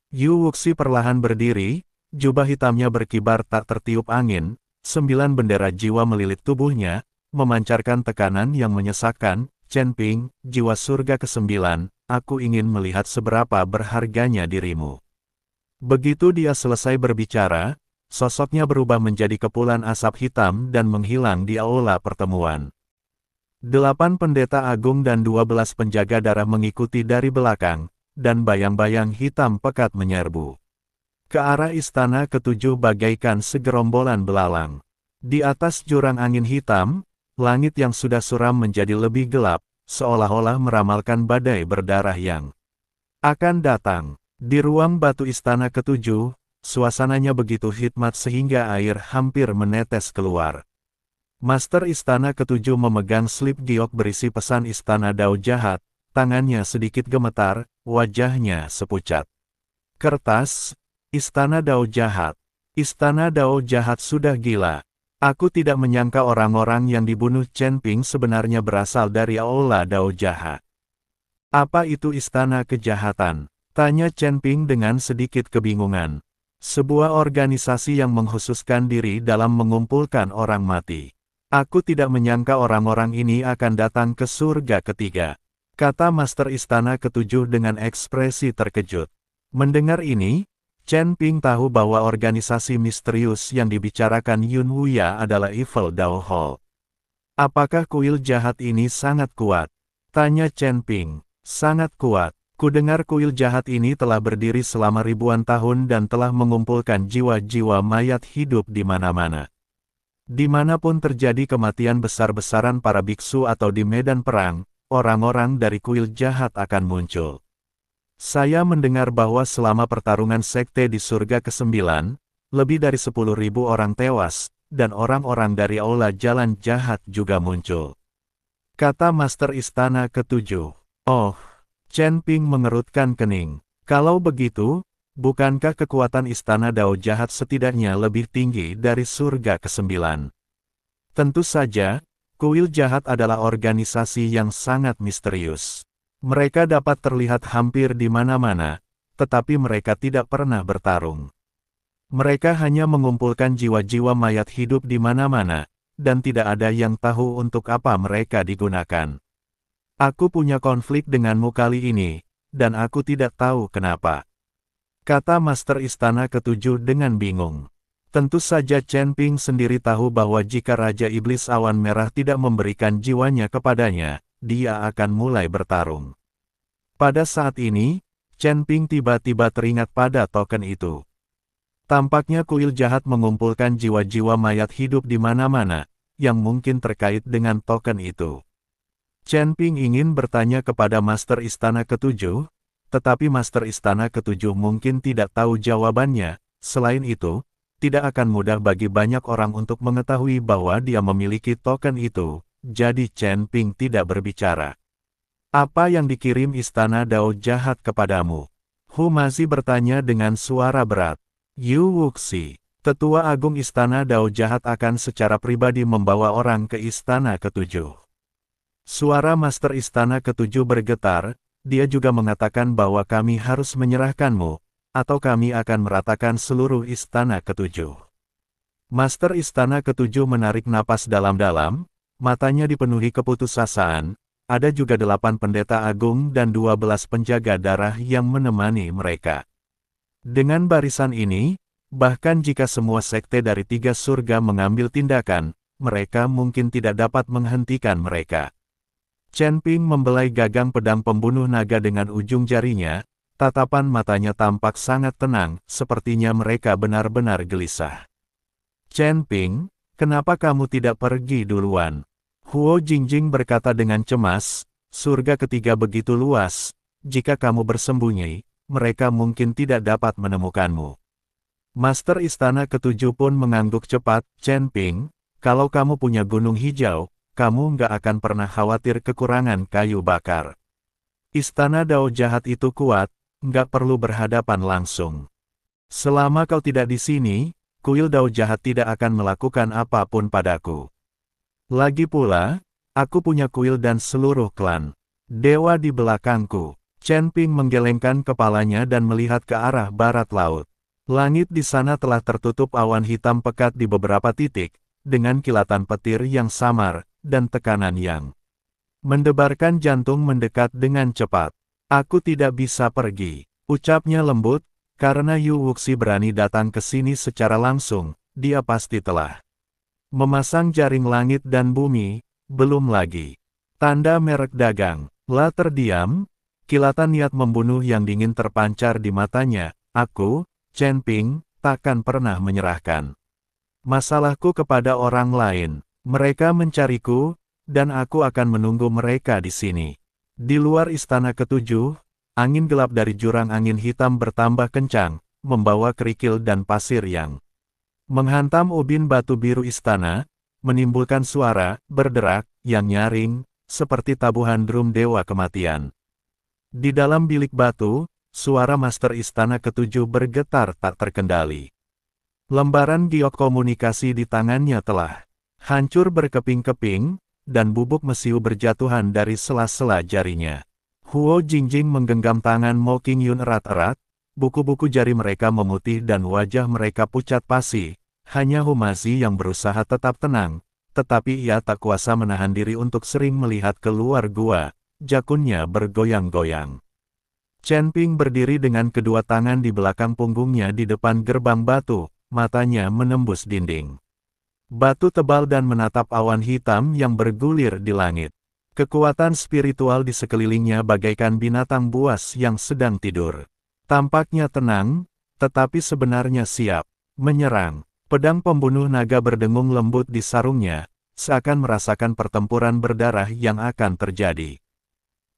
Yu Wuxi perlahan berdiri, jubah hitamnya berkibar tak tertiup angin, 9 bendera jiwa melilit tubuhnya, memancarkan tekanan yang menyesakkan. Chen Ping, jiwa surga ke-9, aku ingin melihat seberapa berharganya dirimu. Begitu dia selesai berbicara, sosoknya berubah menjadi kepulan asap hitam dan menghilang di aula pertemuan. 8 pendeta agung dan 12 penjaga darah mengikuti dari belakang, dan bayang-bayang hitam pekat menyerbu ke arah istana ke-7 bagaikan segerombolan belalang. Di atas jurang angin hitam, langit yang sudah suram menjadi lebih gelap, seolah-olah meramalkan badai berdarah yang akan datang. Di ruang batu istana ke-7, suasananya begitu hikmat sehingga air hampir menetes keluar. Master istana ke-7 memegang slip giok berisi pesan istana Dao jahat, tangannya sedikit gemetar, wajahnya sepucat. Kertas, Istana Dao jahat. Istana Dao jahat sudah gila. Aku tidak menyangka orang-orang yang dibunuh Chen Ping sebenarnya berasal dari aula Dao jahat. Apa itu istana kejahatan? Tanya Chen Ping dengan sedikit kebingungan. Sebuah organisasi yang menghususkan diri dalam mengumpulkan orang mati. Aku tidak menyangka orang-orang ini akan datang ke surga ketiga, kata Master Istana ke-7 dengan ekspresi terkejut. Mendengar ini, Chen Ping tahu bahwa organisasi misterius yang dibicarakan Yun Wuya adalah Evil Dao Hall. Apakah kuil jahat ini sangat kuat? Tanya Chen Ping. Sangat kuat. Kudengar kuil jahat ini telah berdiri selama ribuan tahun dan telah mengumpulkan jiwa-jiwa mayat hidup di mana-mana. Dimanapun terjadi kematian besar-besaran para biksu atau di medan perang, orang-orang dari kuil jahat akan muncul. Saya mendengar bahwa selama pertarungan sekte di surga ke-9, lebih dari 10.000 orang tewas, dan orang-orang dari aula jalan jahat juga muncul. kata Master Istana Ketujuh. Oh, Chen Ping mengerutkan kening. Kalau begitu, bukankah kekuatan Istana Dao Jahat setidaknya lebih tinggi dari surga ke-9? Tentu saja, kuil jahat adalah organisasi yang sangat misterius. Mereka dapat terlihat hampir di mana-mana, tetapi mereka tidak pernah bertarung. Mereka hanya mengumpulkan jiwa-jiwa mayat hidup di mana-mana, dan tidak ada yang tahu untuk apa mereka digunakan. Aku punya konflik denganmu kali ini, dan aku tidak tahu kenapa. Kata Master Istana Ketujuh dengan bingung. Tentu saja Chen Ping sendiri tahu bahwa jika Raja Iblis Awan Merah tidak memberikan jiwanya kepadanya, dia akan mulai bertarung. Pada saat ini, Chen Ping tiba-tiba teringat pada token itu. Tampaknya kuil jahat mengumpulkan jiwa-jiwa mayat hidup di mana-mana, yang mungkin terkait dengan token itu. Chen Ping ingin bertanya kepada Master Istana Ketujuh, tetapi Master Istana Ketujuh mungkin tidak tahu jawabannya. Selain itu, tidak akan mudah bagi banyak orang untuk mengetahui bahwa dia memiliki token itu, jadi Chen Ping tidak berbicara. Apa yang dikirim Istana Dao Jahat kepadamu? Hu Mazi bertanya dengan suara berat. Yu Wuxi, Tetua Agung Istana Dao Jahat akan secara pribadi membawa orang ke Istana Ketujuh. Suara Master Istana Ketujuh bergetar, dia juga mengatakan bahwa kami harus menyerahkanmu, atau kami akan meratakan seluruh Istana Ketujuh. Master Istana Ketujuh menarik napas dalam-dalam, matanya dipenuhi keputusasaan, ada juga 8 pendeta agung dan 12 penjaga darah yang menemani mereka. Dengan barisan ini, bahkan jika semua sekte dari 3 surga mengambil tindakan, mereka mungkin tidak dapat menghentikan mereka. Chen Ping membelai gagang pedang pembunuh naga dengan ujung jarinya, tatapan matanya tampak sangat tenang, sepertinya mereka benar-benar gelisah. Chen Ping, kenapa kamu tidak pergi duluan? Huo Jingjing berkata dengan cemas, surga ketiga begitu luas, jika kamu bersembunyi, mereka mungkin tidak dapat menemukanmu. Master Istana Ketujuh pun mengangguk cepat, Chen Ping, kalau kamu punya gunung hijau, kamu nggak akan pernah khawatir kekurangan kayu bakar. Istana Dao Jahat itu kuat, nggak perlu berhadapan langsung. Selama kau tidak di sini, kuil Dao Jahat tidak akan melakukan apapun padaku. Lagi pula, aku punya kuil dan seluruh klan. Dewa di belakangku. Chen Ping menggelengkan kepalanya dan melihat ke arah barat laut. Langit di sana telah tertutup awan hitam pekat di beberapa titik, dengan kilatan petir yang samar, dan tekanan yang mendebarkan jantung mendekat dengan cepat. Aku tidak bisa pergi, ucapnya lembut, karena Yu Wuxi berani datang ke sini secara langsung, dia pasti telah memasang jaring langit dan bumi, belum lagi. Tanda merek dagang, lah terdiam, kilatan niat membunuh yang dingin terpancar di matanya, aku, Chen Ping, takkan pernah menyerahkan masalahku kepada orang lain. Mereka mencariku, dan aku akan menunggu mereka di sini. Di luar Istana Ketujuh, angin gelap dari jurang angin hitam bertambah kencang, membawa kerikil dan pasir yang menghantam ubin batu biru istana, menimbulkan suara, berderak, yang nyaring, seperti tabuhan drum dewa kematian. Di dalam bilik batu, suara Master Istana Ketujuh bergetar tak terkendali. Lembaran giok komunikasi di tangannya telah hancur berkeping-keping, dan bubuk mesiu berjatuhan dari sela-sela jarinya. Huo Jingjing menggenggam tangan Mo Qingyun erat-erat, buku-buku jari mereka memutih dan wajah mereka pucat pasi. Hanya Hu Mazi yang berusaha tetap tenang, tetapi ia tak kuasa menahan diri untuk sering melihat keluar gua, jakunnya bergoyang-goyang. Chen Ping berdiri dengan kedua tangan di belakang punggungnya di depan gerbang batu, matanya menembus dinding batu tebal dan menatap awan hitam yang bergulir di langit. Kekuatan spiritual di sekelilingnya bagaikan binatang buas yang sedang tidur. Tampaknya tenang, tetapi sebenarnya siap menyerang. Pedang pembunuh naga berdengung lembut di sarungnya, seakan merasakan pertempuran berdarah yang akan terjadi.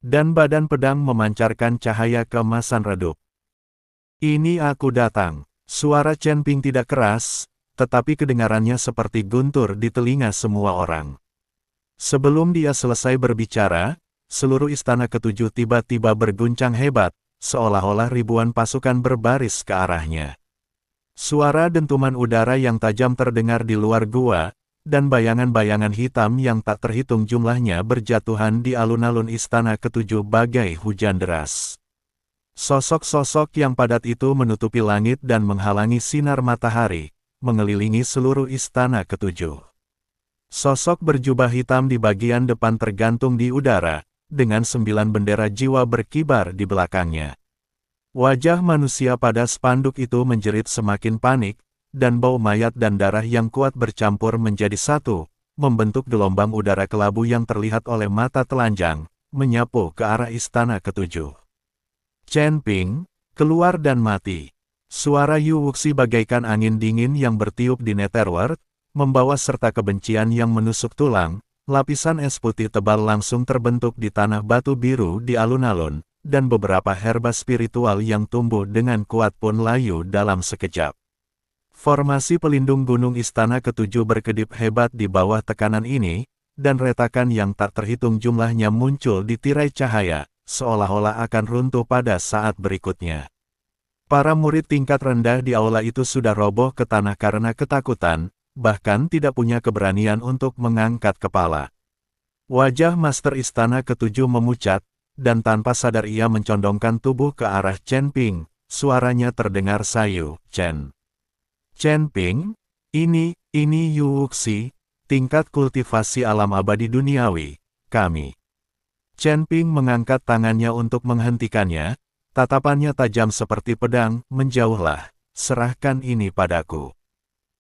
Dan badan pedang memancarkan cahaya keemasan redup. Ini aku datang. Suara Chen Ping tidak keras, tetapi kedengarannya seperti guntur di telinga semua orang. Sebelum dia selesai berbicara, seluruh istana ketujuh tiba-tiba berguncang hebat, seolah-olah ribuan pasukan berbaris ke arahnya. Suara dentuman udara yang tajam terdengar di luar gua, dan bayangan-bayangan hitam yang tak terhitung jumlahnya berjatuhan di alun-alun istana ketujuh bagai hujan deras. Sosok-sosok yang padat itu menutupi langit dan menghalangi sinar matahari, mengelilingi seluruh istana ketujuh. Sosok berjubah hitam di bagian depan tergantung di udara, dengan 9 bendera jiwa berkibar di belakangnya. Wajah manusia pada spanduk itu menjerit semakin panik, dan bau mayat dan darah yang kuat bercampur menjadi satu, membentuk gelombang udara kelabu yang terlihat oleh mata telanjang, menyapu ke arah istana ketujuh. Chen Ping, keluar dan mati. Suara Yu Wuxi bagaikan angin dingin yang bertiup di Netherworld, membawa serta kebencian yang menusuk tulang. Lapisan es putih tebal langsung terbentuk di tanah batu biru di alun-alun, dan beberapa herba spiritual yang tumbuh dengan kuat pun layu dalam sekejap. Formasi pelindung gunung istana ketujuh berkedip hebat di bawah tekanan ini, dan retakan yang tak terhitung jumlahnya muncul di tirai cahaya, seolah-olah akan runtuh pada saat berikutnya. Para murid tingkat rendah di aula itu sudah roboh ke tanah karena ketakutan, bahkan tidak punya keberanian untuk mengangkat kepala. Wajah Master Istana Ketujuh memucat, dan tanpa sadar ia mencondongkan tubuh ke arah Chen Ping. Suaranya terdengar sayu, "Chen. Chen Ping, ini Yu Wuxi, tingkat kultivasi alam abadi duniawi, kami." Chen Ping mengangkat tangannya untuk menghentikannya, tatapannya tajam seperti pedang, "Menjauhlah, serahkan ini padaku."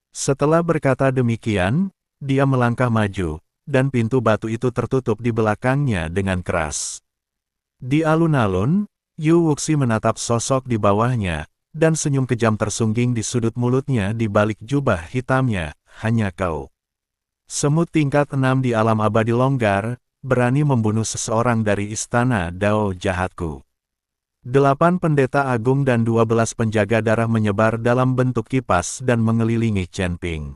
Setelah berkata demikian, dia melangkah maju, dan pintu batu itu tertutup di belakangnya dengan keras. Di alun-alun, Yu Wuxi menatap sosok di bawahnya, dan senyum kejam tersungging di sudut mulutnya di balik jubah hitamnya, "Hanya kau. Semut tingkat 6 di alam abadi longgar, berani membunuh seseorang dari istana Dao jahatku." 8 pendeta agung dan 12 penjaga darah menyebar dalam bentuk kipas dan mengelilingi Chen Ping.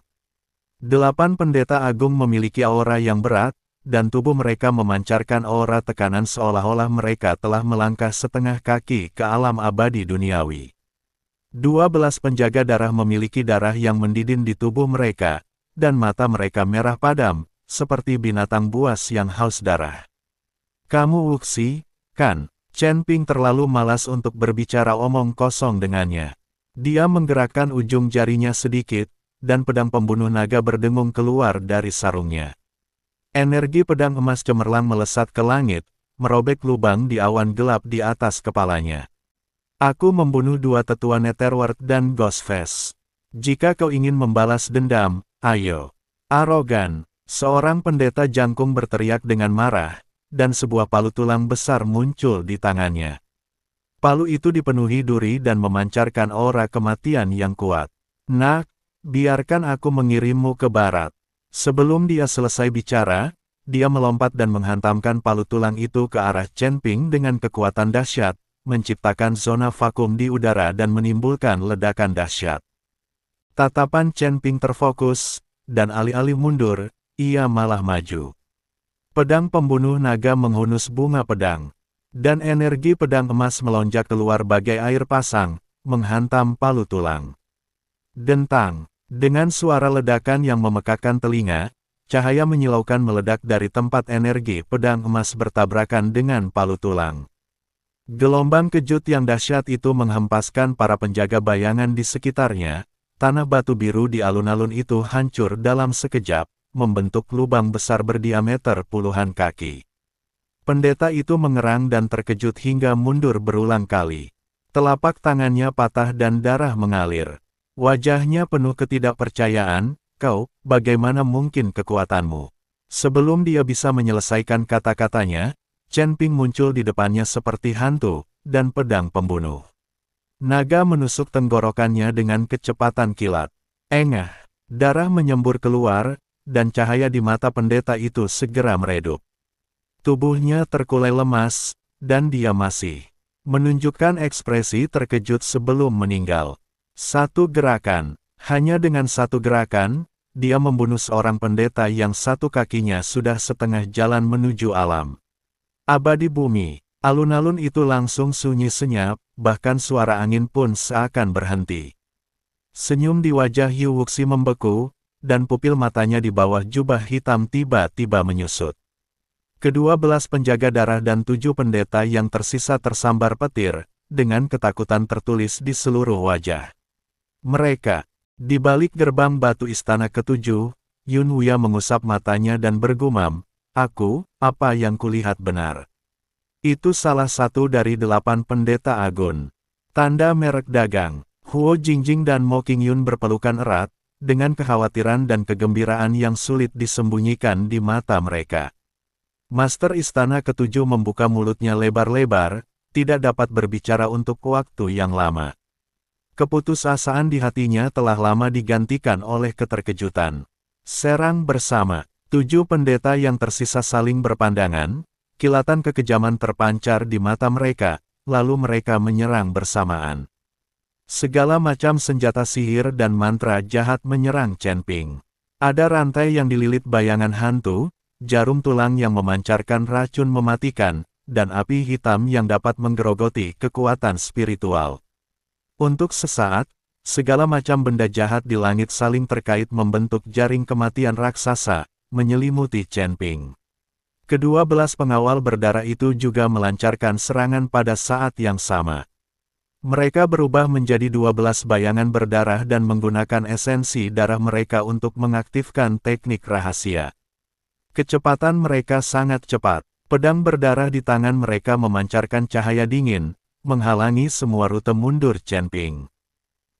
8 pendeta agung memiliki aura yang berat, dan tubuh mereka memancarkan aura tekanan seolah-olah mereka telah melangkah setengah kaki ke alam abadi duniawi. 12 penjaga darah memiliki darah yang mendidih di tubuh mereka, dan mata mereka merah padam, seperti binatang buas yang haus darah. "Kamu Wuxi, kan?" Chen Ping terlalu malas untuk berbicara omong kosong dengannya. Dia menggerakkan ujung jarinya sedikit, dan pedang pembunuh naga berdengung keluar dari sarungnya. Energi pedang emas cemerlang melesat ke langit, merobek lubang di awan gelap di atas kepalanya. "Aku membunuh 2 tetua Netherworld dan Ghostface. Jika kau ingin membalas dendam, ayo." "Arogan!" Seorang pendeta jangkung berteriak dengan marah, dan sebuah palu tulang besar muncul di tangannya. Palu itu dipenuhi duri dan memancarkan aura kematian yang kuat. "Nak, biarkan aku mengirimmu ke barat." Sebelum dia selesai bicara, dia melompat dan menghantamkan palu tulang itu ke arah Chen Ping dengan kekuatan dahsyat, menciptakan zona vakum di udara dan menimbulkan ledakan dahsyat. Tatapan Chen Ping terfokus, dan alih-alih mundur, ia malah maju. Pedang pembunuh naga menghunus bunga pedang, dan energi pedang emas melonjak keluar bagai air pasang, menghantam palu tulang. Dentang, dengan suara ledakan yang memekakkan telinga, cahaya menyilaukan meledak dari tempat energi pedang emas bertabrakan dengan palu tulang. Gelombang kejut yang dahsyat itu menghempaskan para penjaga bayangan di sekitarnya, tanah batu biru di alun-alun itu hancur dalam sekejap, membentuk lubang besar berdiameter puluhan kaki. Pendeta itu mengerang dan terkejut hingga mundur berulang kali. Telapak tangannya patah dan darah mengalir. Wajahnya penuh ketidakpercayaan, "Kau, bagaimana mungkin kekuatanmu?" Sebelum dia bisa menyelesaikan kata-katanya, Chen Ping muncul di depannya seperti hantu, dan pedang pembunuh naga menusuk tenggorokannya dengan kecepatan kilat. Engah, darah menyembur keluar, dan cahaya di mata pendeta itu segera meredup. Tubuhnya terkulai lemas, dan dia masih menunjukkan ekspresi terkejut sebelum meninggal. Satu gerakan, hanya dengan satu gerakan, dia membunuh seorang pendeta yang satu kakinya sudah setengah jalan menuju alam abadi bumi. Alun-alun itu langsung sunyi senyap, bahkan suara angin pun seakan berhenti. Senyum di wajah Yu Wuxi membeku, dan pupil matanya di bawah jubah hitam tiba-tiba menyusut. Kedua belas penjaga darah dan 7 pendeta yang tersisa tersambar petir, dengan ketakutan tertulis di seluruh wajah mereka. Di balik gerbang batu istana ketujuh, Yun Wuya mengusap matanya dan bergumam, apa yang kulihat benar? Itu salah satu dari 8 pendeta agun. Tanda merek dagang. Huo Jingjing dan Mo Qingyun berpelukan erat, dengan kekhawatiran dan kegembiraan yang sulit disembunyikan di mata mereka. Master Istana Ketujuh membuka mulutnya lebar-lebar, tidak dapat berbicara untuk waktu yang lama. Keputusasaan di hatinya telah lama digantikan oleh keterkejutan. Serang bersama. 7 pendeta yang tersisa saling berpandangan, kilatan kekejaman terpancar di mata mereka, lalu mereka menyerang bersamaan. Segala macam senjata sihir dan mantra jahat menyerang Chen Ping. Ada rantai yang dililit bayangan hantu, jarum tulang yang memancarkan racun mematikan, dan api hitam yang dapat menggerogoti kekuatan spiritual. Untuk sesaat, segala macam benda jahat di langit saling terkait membentuk jaring kematian raksasa, menyelimuti Chen Ping. Kedua belas pengawal berdarah itu juga melancarkan serangan pada saat yang sama. Mereka berubah menjadi 12 bayangan berdarah dan menggunakan esensi darah mereka untuk mengaktifkan teknik rahasia. Kecepatan mereka sangat cepat. Pedang berdarah di tangan mereka memancarkan cahaya dingin, menghalangi semua rute mundur Chen Ping.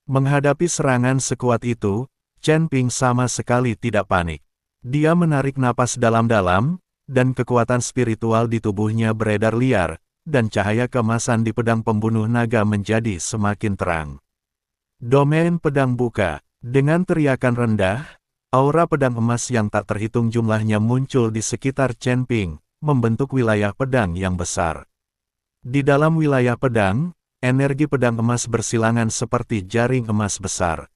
Menghadapi serangan sekuat itu, Chen Ping sama sekali tidak panik. Dia menarik napas dalam-dalam, dan kekuatan spiritual di tubuhnya beredar liar, dan cahaya keemasan di pedang pembunuh naga menjadi semakin terang. Domain pedang buka. Dengan teriakan rendah, aura pedang emas yang tak terhitung jumlahnya muncul di sekitar Chen Ping, membentuk wilayah pedang yang besar. Di dalam wilayah pedang, energi pedang emas bersilangan seperti jaring emas besar.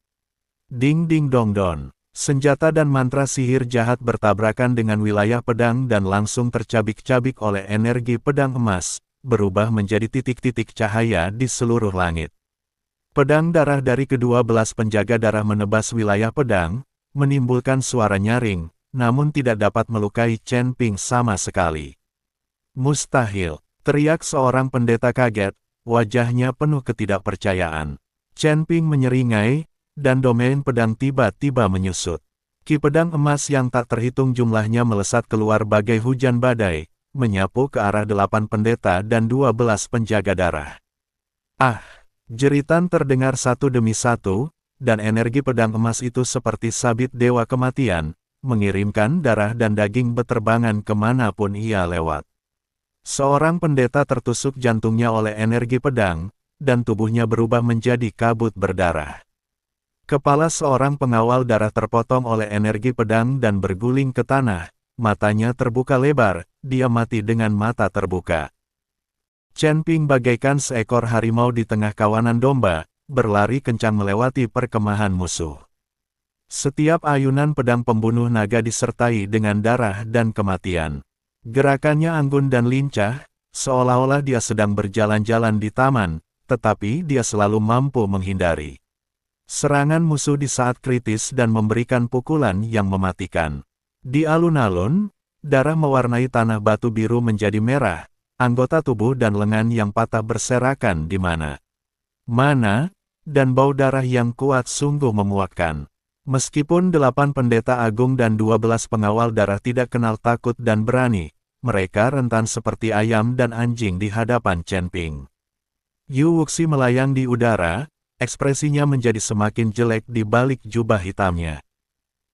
Ding ding dong don. Senjata dan mantra sihir jahat bertabrakan dengan wilayah pedang dan langsung tercabik-cabik oleh energi pedang emas, berubah menjadi titik-titik cahaya di seluruh langit. Pedang darah dari kedua belas penjaga darah menebas wilayah pedang, menimbulkan suara nyaring, namun tidak dapat melukai Chen Ping sama sekali. Mustahil, teriak seorang pendeta kaget, wajahnya penuh ketidakpercayaan. Chen Ping menyeringai, dan domain pedang tiba-tiba menyusut. Ki pedang emas yang tak terhitung jumlahnya melesat keluar bagai hujan badai, menyapu ke arah 8 pendeta dan 12 penjaga darah. Ah! Jeritan terdengar satu demi satu, dan energi pedang emas itu seperti sabit dewa kematian, mengirimkan darah dan daging beterbangan kemanapun ia lewat. Seorang pendeta tertusuk jantungnya oleh energi pedang, dan tubuhnya berubah menjadi kabut berdarah. Kepala seorang pengawal darah terpotong oleh energi pedang dan berguling ke tanah, matanya terbuka lebar, dia mati dengan mata terbuka. Chen Ping bagaikan seekor harimau di tengah kawanan domba, berlari kencang melewati perkemahan musuh. Setiap ayunan pedang pembunuh naga disertai dengan darah dan kematian. Gerakannya anggun dan lincah, seolah-olah dia sedang berjalan-jalan di taman, tetapi dia selalu mampu menghindari serangan musuh di saat kritis dan memberikan pukulan yang mematikan. Di alun-alun, darah mewarnai tanah batu biru menjadi merah, anggota tubuh dan lengan yang patah berserakan di mana, dan bau darah yang kuat sungguh memuakkan. Meskipun 8 pendeta agung dan 12 pengawal darah tidak kenal takut dan berani, mereka rentan seperti ayam dan anjing di hadapan Chen Ping. Yu Wuxi melayang di udara, ekspresinya menjadi semakin jelek di balik jubah hitamnya.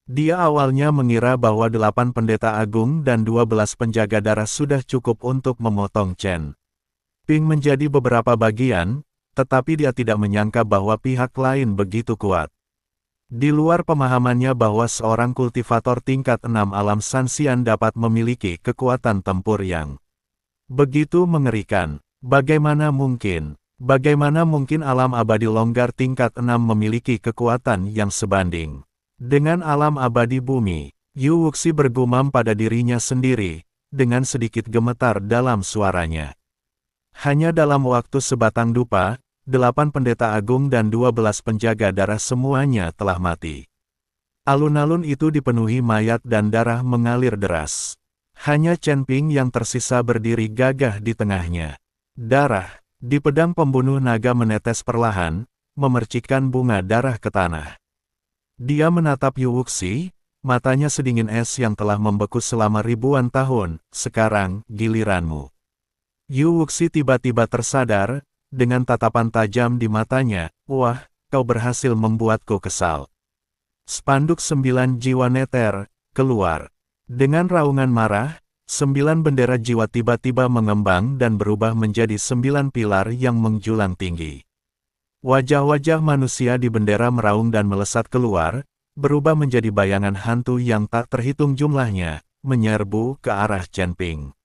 Dia awalnya mengira bahwa 8 pendeta agung dan 12 penjaga darah sudah cukup untuk memotong Chen Ping menjadi beberapa bagian, tetapi dia tidak menyangka bahwa pihak lain begitu kuat. Di luar pemahamannya bahwa seorang kultivator tingkat 6 alam Sanxian dapat memiliki kekuatan tempur yang begitu mengerikan. Bagaimana mungkin alam abadi longgar tingkat 6 memiliki kekuatan yang sebanding Dengan alam abadi bumi, Yu Wuxi bergumam pada dirinya sendiri, dengan sedikit gemetar dalam suaranya. Hanya dalam waktu sebatang dupa, 8 pendeta agung dan 12 penjaga darah semuanya telah mati. Alun-alun itu dipenuhi mayat dan darah mengalir deras. Hanya Chen Ping yang tersisa berdiri gagah di tengahnya. Darah, di pedang pembunuh naga menetes perlahan, memercikkan bunga darah ke tanah. Dia menatap Yu Wuxi, matanya sedingin es yang telah membeku selama ribuan tahun. Sekarang, giliranmu. Yu Wuxi tiba-tiba tersadar, dengan tatapan tajam di matanya, wah, kau berhasil membuatku kesal. Spanduk 9 jiwa neter, keluar. Dengan raungan marah, 9 bendera jiwa tiba-tiba mengembang dan berubah menjadi 9 pilar yang menjulang tinggi. Wajah-wajah manusia di bendera meraung dan melesat keluar, berubah menjadi bayangan hantu yang tak terhitung jumlahnya, menyerbu ke arah Chen Ping.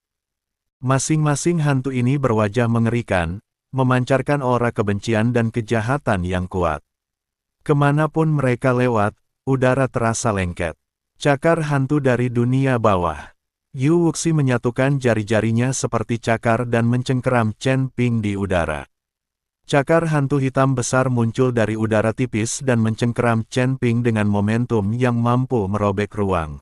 Masing-masing hantu ini berwajah mengerikan, memancarkan aura kebencian dan kejahatan yang kuat. Kemanapun mereka lewat, udara terasa lengket. Cakar hantu dari dunia bawah. Yu Wuxi menyatukan jari-jarinya seperti cakar dan mencengkeram Chen Ping di udara. Cakar hantu hitam besar muncul dari udara tipis dan mencengkeram Chen Ping dengan momentum yang mampu merobek ruang.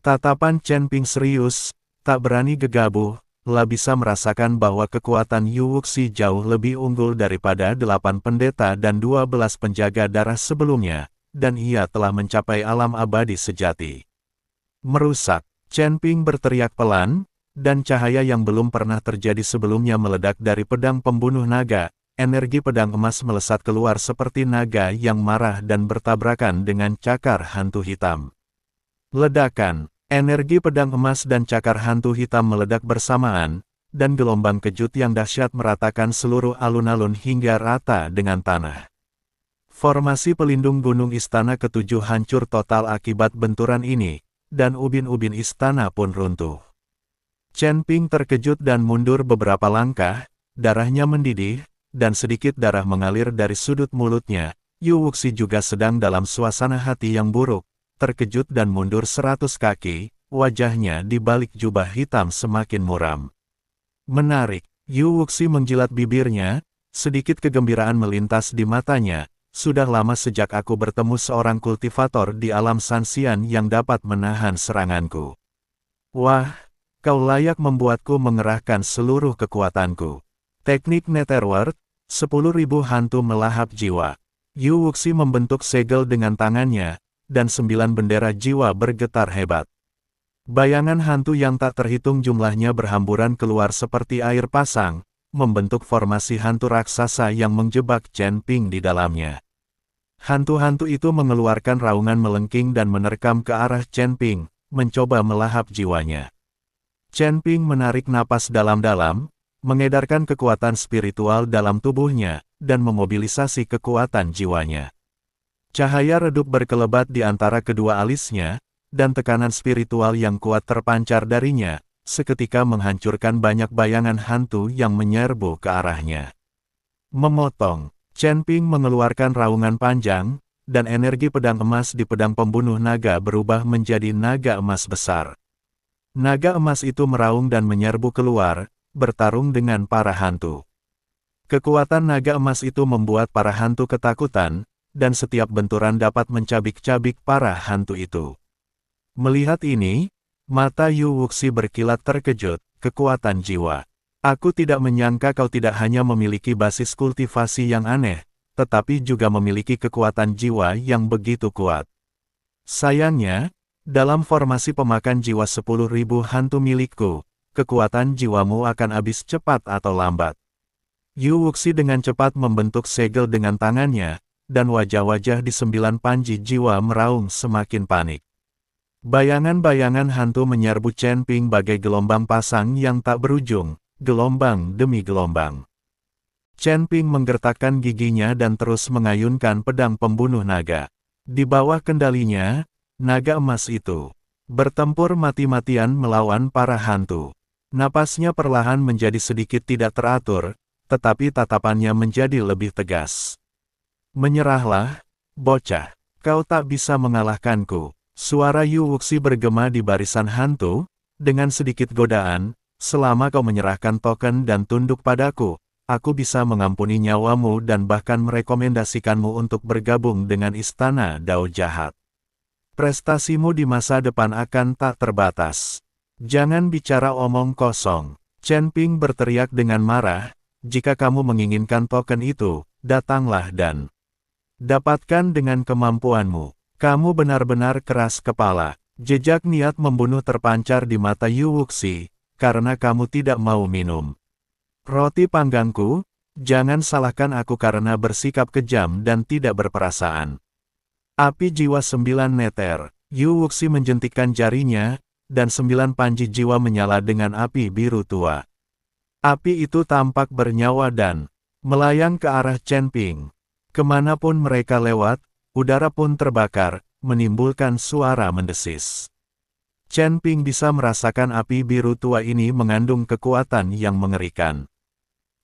Tatapan Chen Ping serius, tak berani gegabah, bisa merasakan bahwa kekuatan Yu Wuxi jauh lebih unggul daripada 8 pendeta dan 12 penjaga darah sebelumnya, dan ia telah mencapai alam abadi sejati. Merusak, Chen Ping berteriak pelan, dan cahaya yang belum pernah terjadi sebelumnya meledak dari pedang pembunuh naga. Energi pedang emas melesat keluar seperti naga yang marah dan bertabrakan dengan cakar hantu hitam. Ledakan, energi pedang emas dan cakar hantu hitam meledak bersamaan, dan gelombang kejut yang dahsyat meratakan seluruh alun-alun hingga rata dengan tanah. Formasi pelindung gunung istana ketujuh hancur total akibat benturan ini, dan ubin-ubin istana pun runtuh. Chen Ping terkejut dan mundur beberapa langkah, darahnya mendidih, dan sedikit darah mengalir dari sudut mulutnya. Yu Wuxi juga sedang dalam suasana hati yang buruk, terkejut dan mundur 100 kaki, wajahnya di balik jubah hitam semakin muram. Menarik, Yu Wuxi menjilat bibirnya, sedikit kegembiraan melintas di matanya. Sudah lama sejak aku bertemu seorang kultivator di alam Sanxian yang dapat menahan seranganku. Wah, kau layak membuatku mengerahkan seluruh kekuatanku. Teknik Netherworld, 10.000 hantu melahap jiwa. Yu Wuxi membentuk segel dengan tangannya, dan 9 bendera jiwa bergetar hebat. Bayangan hantu yang tak terhitung jumlahnya berhamburan keluar seperti air pasang, membentuk formasi hantu raksasa yang menjebak Chen Ping di dalamnya. Hantu-hantu itu mengeluarkan raungan melengking dan menerkam ke arah Chen Ping, mencoba melahap jiwanya. Chen Ping menarik napas dalam-dalam, mengedarkan kekuatan spiritual dalam tubuhnya, dan memobilisasi kekuatan jiwanya. Cahaya redup berkelebat di antara kedua alisnya, dan tekanan spiritual yang kuat terpancar darinya, seketika menghancurkan banyak bayangan hantu yang menyerbu ke arahnya. Memotong, Chen Ping mengeluarkan raungan panjang, dan energi pedang emas di pedang pembunuh naga berubah menjadi naga emas besar. Naga emas itu meraung dan menyerbu keluar, bertarung dengan para hantu. Kekuatan naga emas itu membuat para hantu ketakutan, dan setiap benturan dapat mencabik-cabik para hantu itu. Melihat ini, mata Yu Wuxi berkilat terkejut, kekuatan jiwa. Aku tidak menyangka kau tidak hanya memiliki basis kultivasi yang aneh, tetapi juga memiliki kekuatan jiwa yang begitu kuat. Sayangnya, dalam formasi pemakan jiwa 10.000 hantu milikku, kekuatan jiwamu akan habis cepat atau lambat. Yu Wuxi dengan cepat membentuk segel dengan tangannya, dan wajah-wajah di 9 panji jiwa meraung semakin panik. Bayangan-bayangan hantu menyerbu Chen Ping bagai gelombang pasang yang tak berujung, gelombang demi gelombang. Chen Ping menggertakkan giginya dan terus mengayunkan pedang pembunuh naga. Di bawah kendalinya, naga emas itu bertempur mati-matian melawan para hantu. Napasnya perlahan menjadi sedikit tidak teratur, tetapi tatapannya menjadi lebih tegas. Menyerahlah, bocah. Kau tak bisa mengalahkanku. Suara Yu Wuxi bergema di barisan hantu, dengan sedikit godaan, selama kau menyerahkan token dan tunduk padaku, aku bisa mengampuni nyawamu dan bahkan merekomendasikanmu untuk bergabung dengan Istana Dao Jahat. Prestasimu di masa depan akan tak terbatas. Jangan bicara omong kosong. Chen Ping berteriak dengan marah, jika kamu menginginkan token itu, datanglah dan dapatkan dengan kemampuanmu. Kamu benar-benar keras kepala. Jejak niat membunuh terpancar di mata Yu Wuxi, karena kamu tidak mau minum roti panggangku. Jangan salahkan aku karena bersikap kejam dan tidak berperasaan. Api jiwa 9 meter. Yu Wuxi menjentikkan jarinya, dan 9 panji jiwa menyala dengan api biru tua. Api itu tampak bernyawa dan melayang ke arah Chen Ping. Kemanapun mereka lewat, udara pun terbakar, menimbulkan suara mendesis. Chen Ping bisa merasakan api biru tua ini mengandung kekuatan yang mengerikan.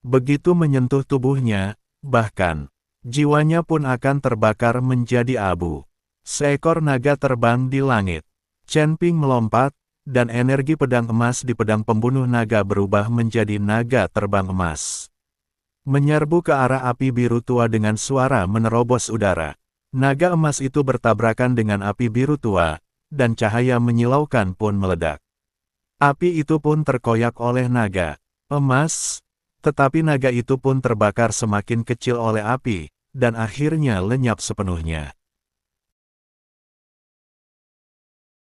Begitu menyentuh tubuhnya, bahkan jiwanya pun akan terbakar menjadi abu. Seekor naga terbang di langit. Chen Ping melompat, dan energi pedang emas di pedang pembunuh naga berubah menjadi naga terbang emas. Menyerbu ke arah api biru tua dengan suara menerobos udara. Naga emas itu bertabrakan dengan api biru tua, dan cahaya menyilaukan pun meledak. Api itu pun terkoyak oleh naga emas, tetapi naga itu pun terbakar semakin kecil oleh api, dan akhirnya lenyap sepenuhnya.